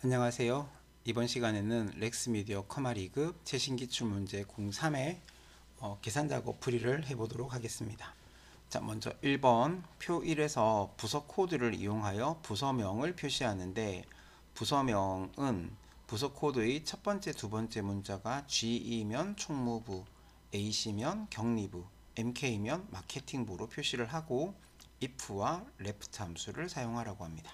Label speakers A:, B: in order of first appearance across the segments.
A: 안녕하세요. 이번 시간에는 렉스미디어 커마2급 최신기출문제 03의 계산작업 풀이를 해보도록 하겠습니다. 자, 먼저 1번 표 1에서 부서 코드를 이용하여 부서명을 표시하는데, 부서명은 부서 코드의 첫 번째, 두 번째 문자가 GE면 총무부, AC면 경리부, MK면 마케팅부로 표시를 하고 if와 left 함수를 사용하라고 합니다.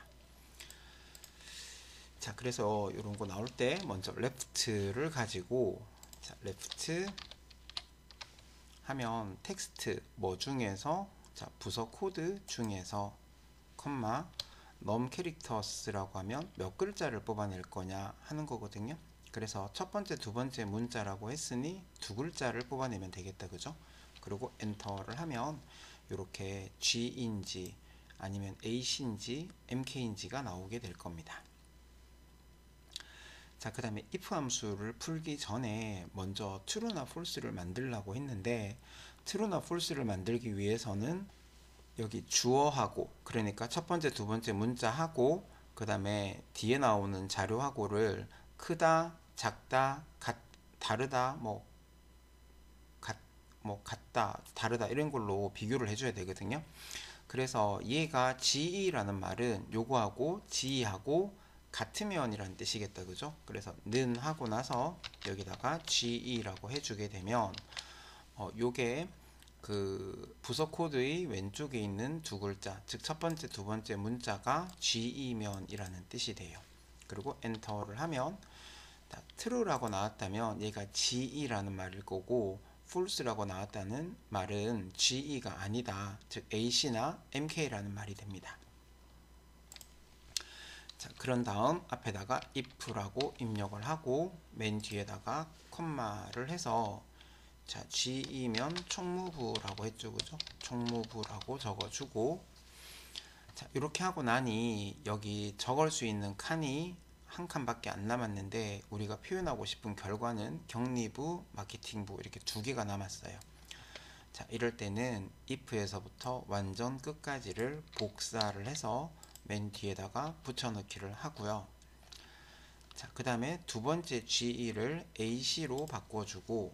A: 자, 그래서 이런 거 나올 때 먼저 left를 가지고, 자, left 하면 텍스트 뭐 중에서, 자, 부서 코드 중에서 컴마 num characters라고 하면 몇 글자를 뽑아낼 거냐 하는 거거든요. 그래서 첫 번째, 두 번째 문자라고 했으니 두 글자를 뽑아내면 되겠다, 그죠? 그리고 엔터를 하면 이렇게 G인지 아니면 H인지 MK인지가 나오게 될 겁니다. 자, 그 다음에 if 함수를 풀기 전에 먼저 true나 false를 만들려고 했는데, true나 false를 만들기 위해서는 여기 주어하고, 그러니까 첫 번째, 두 번째 문자하고, 그 다음에 뒤에 나오는 자료하고를 크다, 작다, 다르다, 같다, 다르다 이런 걸로 비교를 해줘야 되거든요. 그래서 얘가 GE라는 말은 요거하고 GE하고 같으면이라는 뜻이겠다, 그죠? 그래서 는 하고 나서 여기다가 GE라고 해주게 되면 요게 그 부서 코드의 왼쪽에 있는 두 글자, 즉 첫 번째, 두 번째 문자가 GE면이라는 뜻이 돼요. 그리고 엔터를 하면 true라고 나왔다면 얘가 GE라는 말일 거고, false라고 나왔다는 말은 GE가 아니다, 즉 AC나 MK라는 말이 됩니다. 자, 그런 다음 앞에다가 if라고 입력을 하고 맨 뒤에다가 콤마를 해서, 자, GE면 총무부라고 했죠, 그죠? 총무부라고 적어주고, 자, 이렇게 하고 나니 여기 적을 수 있는 칸이 한 칸밖에 안 남았는데, 우리가 표현하고 싶은 결과는 경리부, 마케팅부 이렇게 두 개가 남았어요. 자, 이럴 때는 if에서부터 완전 끝까지를 복사를 해서 맨 뒤에다가 붙여넣기를 하고요. 자, 그 다음에 두 번째 GE를 AC로 바꿔주고,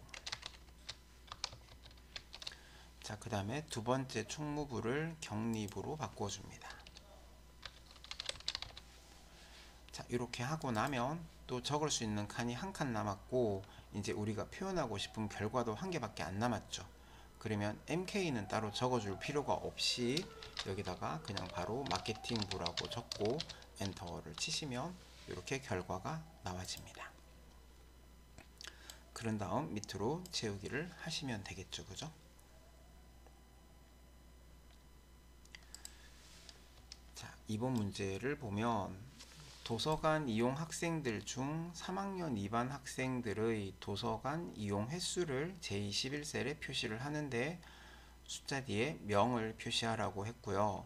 A: 자, 그 다음에 두 번째 총무부를 경리부로 바꿔줍니다. 자, 이렇게 하고 나면 또 적을 수 있는 칸이 한 칸 남았고, 이제 우리가 표현하고 싶은 결과도 한 개밖에 안 남았죠. 그러면 MK는 따로 적어줄 필요가 없이 여기다가 그냥 바로 마케팅부라고 적고 엔터를 치시면 이렇게 결과가 나와집니다. 그런 다음 밑으로 채우기를 하시면 되겠죠, 그죠? 자, 이번 문제를 보면 도서관 이용 학생들 중 3학년 2반 학생들의 도서관 이용 횟수를 제21셀에 표시를 하는데, 숫자 뒤에 명을 표시하라고 했고요.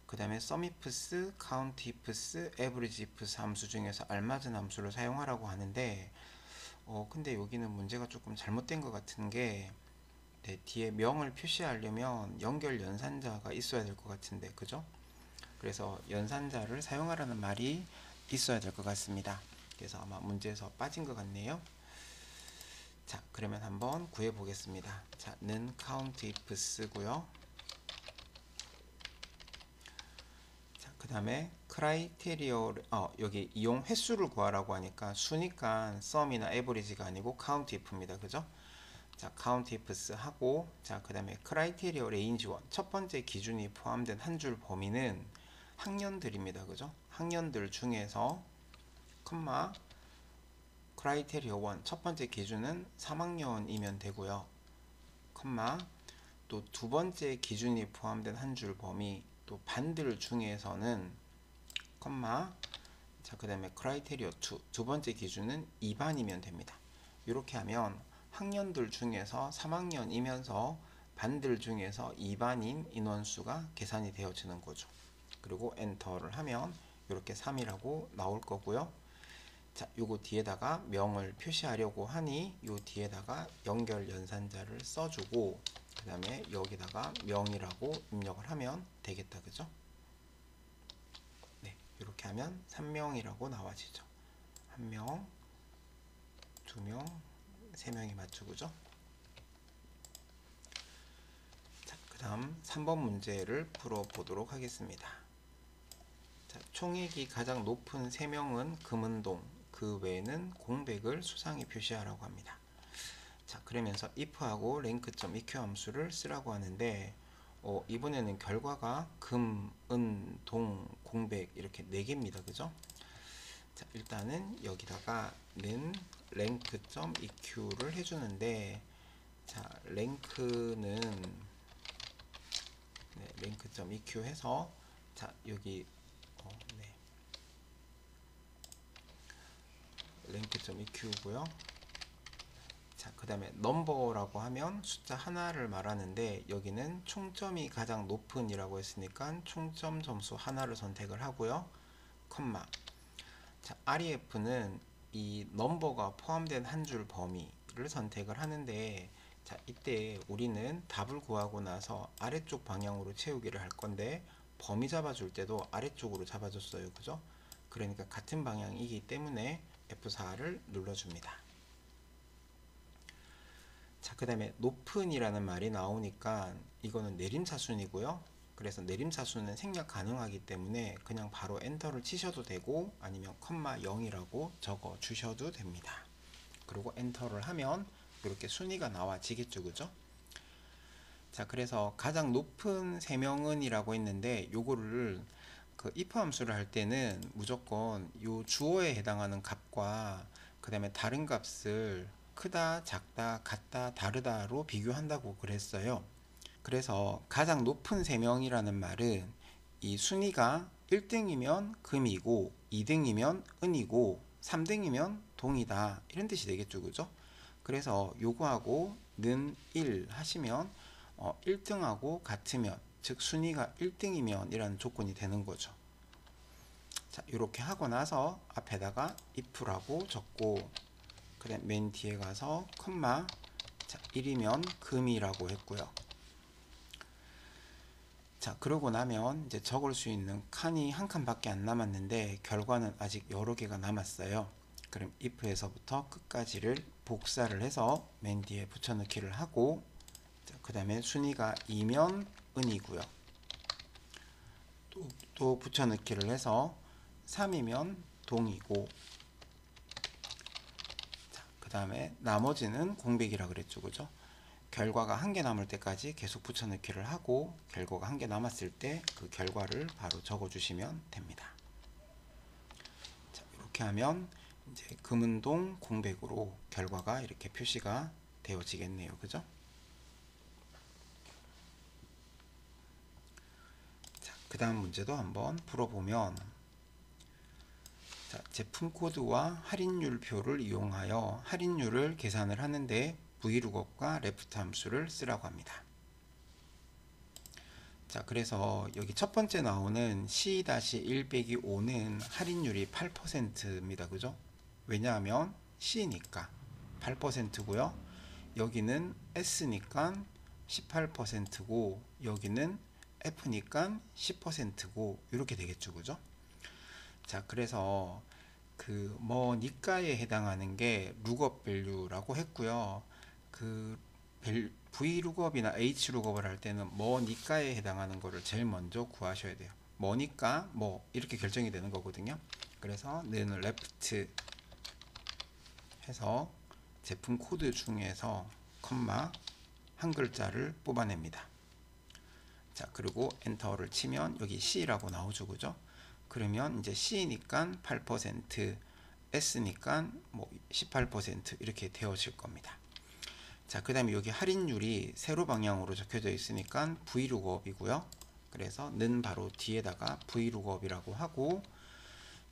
A: 그 다음에 sumifs, countifs, averageifs 함수 중에서 알맞은 함수를 사용하라고 하는데, 근데 여기는 문제가 조금 잘못된 것 같은 게, 네, 뒤에 명을 표시하려면 연결 연산자가 있어야 될 것 같은데, 그죠? 그래서 연산자를 사용하라는 말이 있어야 될 것 같습니다. 그래서 아마 문제에서 빠진 것 같네요. 자, 그러면 한번 구해 보겠습니다. 자, 는 count ifs고요. 자, 그 다음에 크라이테리어, 여기 이용 횟수를 구하라고 하니까 수니까 sum이나 average가 아니고 count if입니다, 그죠? 자, count ifs 하고, 자, 그 다음에 크라이테리어 레인지 1, 첫 번째 기준이 포함된 한 줄 범위는 학년들입니다, 그죠? 학년들 중에서 컴마 크라이테리어 1, 첫 번째 기준은 3학년이면 되고요. 컴마 또 두 번째 기준이 포함된 한 줄 범위, 또 반들 중에서는 컴마, 자, 그 다음에 크라이테리어 2, 두 번째 기준은 2반이면 됩니다. 이렇게 하면 학년들 중에서 3학년이면서 반들 중에서 2반인 인원수가 계산이 되어지는 거죠. 그리고 엔터를 하면 이렇게 3이라고 나올 거고요. 자, 요거 뒤에다가 명을 표시하려고 하니 요 뒤에다가 연결 연산자를 써주고, 그 다음에 여기다가 명이라고 입력을 하면 되겠다, 그죠? 네, 이렇게 하면 3명이라고 나와지죠. 1명, 2명, 3명이 맞죠, 그죠? 자, 그 다음 3번 문제를 풀어보도록 하겠습니다. 자, 총액이 가장 높은 3명은 금은동, 그 외에는 공백을 수상히 표시하라고 합니다. 자, 그러면서 if하고 rank.eq 함수를 쓰라고 하는데 이번에는 결과가 금, 은, 동, 공백 이렇게 4개입니다. 그죠? 자, 일단은 여기다가 는 rank.eq를 해주는데, 자, rank는 rank.eq 해서, 자, 여기 네, rank.eq고요. 자, 그 다음에 넘버라고 하면 숫자 하나를 말하는데, 여기는 총점이 가장 높은 이라고 했으니까 총점 점수 하나를 선택을 하고요. 컴마. 자, ref는 이 넘버가 포함된 한 줄 범위를 선택을 하는데, 자, 이때 우리는 답을 구하고 나서 아래쪽 방향으로 채우기를 할 건데, 범위 잡아줄 때도 아래쪽으로 잡아줬어요. 그죠? 그러니까 같은 방향이기 때문에 F4를 눌러줍니다. 자, 그 다음에 높은이라는 말이 나오니까 이거는 내림차순이고요. 그래서 내림차순은 생략 가능하기 때문에 그냥 바로 엔터를 치셔도 되고, 아니면 컴마 0이라고 적어 주셔도 됩니다. 그리고 엔터를 하면 이렇게 순위가 나와지겠죠, 그죠? 자, 그래서 가장 높은 3명은 이라고 했는데, 요거를 그 if 함수를 할 때는 무조건 요 주어에 해당하는 값과 그 다음에 다른 값을 크다, 작다, 같다, 다르다로 비교한다고 그랬어요. 그래서 가장 높은 3명이라는 말은 이 순위가 1등이면 금이고 2등이면 은이고 3등이면 동이다, 이런 뜻이 되겠죠, 그죠? 그래서 요거하고 는 1 하시면 1등하고 같으면, 즉 순위가 1등이면 이라는 조건이 되는 거죠. 자, 이렇게 하고 나서 앞에다가 if라고 적고, 그 다음 맨 뒤에 가서 컴마, 자, 1이면 금이라고 했고요. 자, 그러고 나면 이제 적을 수 있는 칸이 한 칸밖에 안 남았는데, 결과는 아직 여러 개가 남았어요. 그럼 if에서부터 끝까지를 복사를 해서 맨 뒤에 붙여넣기를 하고, 그 다음에 순위가 2면 은이고요. 또 붙여넣기를 해서 3이면 동이고, 그 다음에 나머지는 공백이라 그랬죠, 그죠? 결과가 한 개 남을 때까지 계속 붙여넣기를 하고, 결과가 한 개 남았을 때 그 결과를 바로 적어주시면 됩니다. 자, 이렇게 하면 이제 금은동 공백으로 결과가 이렇게 표시가 되어지겠네요, 그죠? 자, 그 다음 문제도 한번 풀어보면, 자, 제품 코드와 할인율표를 이용하여 할인율을 계산을 하는데 vlookup과 left 함수를 쓰라고 합니다. 자, 그래서 여기 첫 번째 나오는 C-1 빼기 5는 할인율이 8%입니다. 그죠? 왜냐하면 C니까 8%고요. 여기는 S니까 18%고, 여기는 F니까 10%고, 이렇게 되겠죠. 그죠? 자, 그래서 그 니가에 해당하는 게 룩업 밸류라고 했고요. 그 vlookup이나 hlookup을 할 때는 니가에 해당하는 거를 제일 먼저 구하셔야 돼요. 니까 이렇게 결정이 되는 거거든요. 그래서 는 left 해서 제품 코드 중에서 컴마 한 글자를 뽑아냅니다. 자, 그리고 엔터를 치면 여기 C라고 나오죠, 그죠? 그러면 이제 C니까 8%, S니까 18% 이렇게 되어질 겁니다. 자, 그 다음에 여기 할인율이 세로 방향으로 적혀져 있으니까 vlookup이고요. 그래서 는 바로 뒤에다가 vlookup이라고 하고,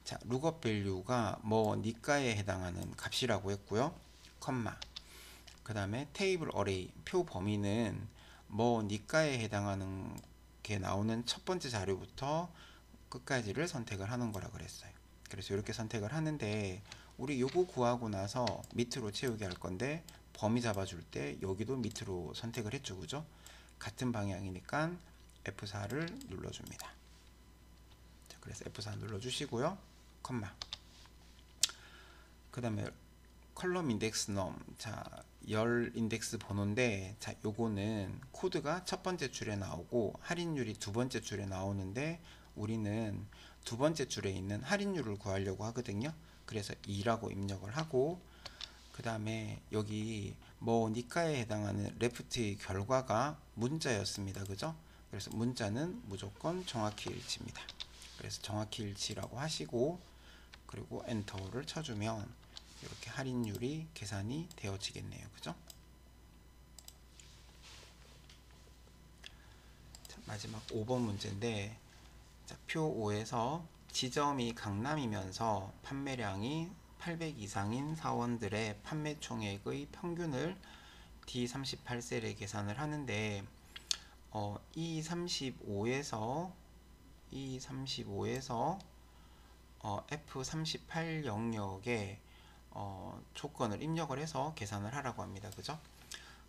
A: 자, 룩업 밸류가 니가에 해당하는 값이라고 했고요. 컴마. 그 다음에 테이블 어레이 표 범위는 니가에 해당하는 게 나오는 첫 번째 자료부터 끝까지를 선택을 하는 거라 그랬어요. 그래서 이렇게 선택을 하는데, 우리 요거 구하고 나서 밑으로 채우게 할 건데, 범위 잡아줄 때 여기도 밑으로 선택을 했죠, 그죠? 같은 방향이니까 F4를 눌러줍니다. 자, 그래서 F4 눌러주시고요. 컴마. 그 다음에 컬럼 인덱스 넘. 자, 열 인덱스 번호인데, 자, 요거는 코드가 첫 번째 줄에 나오고 할인율이 두 번째 줄에 나오는데, 우리는 두 번째 줄에 있는 할인율을 구하려고 하거든요. 그래서 2라고 입력을 하고, 그 다음에 여기 뭐 니가에 해당하는 레프트의 결과가 문자였습니다. 그죠? 그래서 문자는 무조건 정확히 일치입니다. 그래서 정확히 일치라고 하시고, 그리고 엔터를 쳐주면 이렇게 할인율이 계산이 되어지겠네요. 그죠? 자, 마지막 5번 문제인데, 자, 표 5에서 지점이 강남이면서 판매량이 800 이상인 사원들의 판매 총액의 평균을 D38셀에 계산을 하는데, E35에서 F38 영역에 조건을 입력을 해서 계산을 하라고 합니다. 그죠?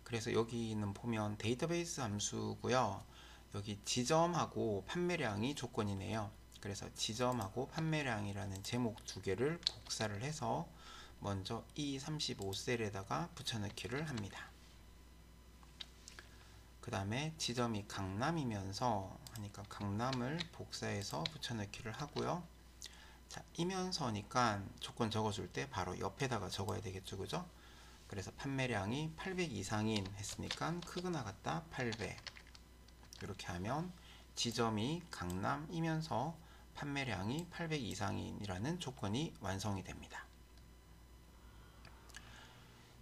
A: 그래서 여기는 보면 데이터베이스 함수고요. 여기 지점하고 판매량이 조건이네요. 그래서 지점하고 판매량이라는 제목 두 개를 복사를 해서 먼저 E35셀에다가 붙여넣기를 합니다. 그 다음에 지점이 강남이면서 하니까 강남을 복사해서 붙여넣기를 하고요. 자, 이면서니까 조건 적어줄 때 바로 옆에다가 적어야 되겠죠. 그죠? 그래서 판매량이 800 이상인 했으니까 크거나 같다 800. 이렇게 하면 지점이 강남이면서 판매량이 800 이상인이라는 조건이 완성이 됩니다.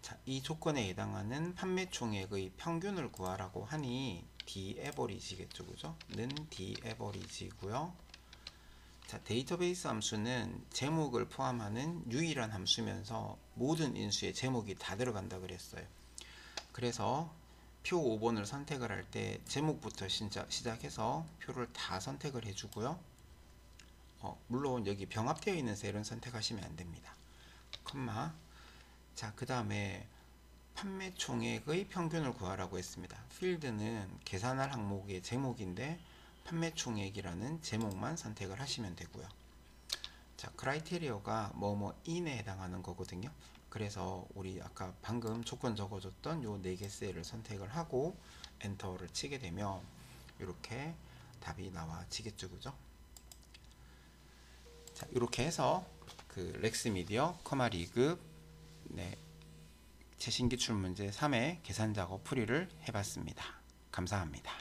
A: 자, 이 조건에 해당하는 판매 총액의 평균을 구하라고 하니 D-average겠죠. 그죠? 는 D-average고요. 자, 데이터베이스 함수는 제목을 포함하는 유일한 함수면서 모든 인수의 제목이 다 들어간다 그랬어요. 그래서 표 5번을 선택을 할 때 제목부터 시작해서 표를 다 선택을 해주고요. 물론 여기 병합되어 있는 셀은 선택하시면 안 됩니다. 컴마. 자, 그 다음에 판매 총액의 평균을 구하라고 했습니다. 필드는 계산할 항목의 제목인데 판매 총액이라는 제목만 선택을 하시면 되고요. 자, 크라이테리어가 뭐뭐인에 해당하는 거거든요. 그래서 우리 아까 방금 조건 적어줬던 요 4개 셀을 선택을 하고 엔터를 치게 되면 이렇게 답이 나와지겠죠. 그죠? 자, 이렇게 해서 그 렉스미디어 커마 리그 최신기출 문제 3의 계산 작업 풀이를 해봤습니다. 감사합니다.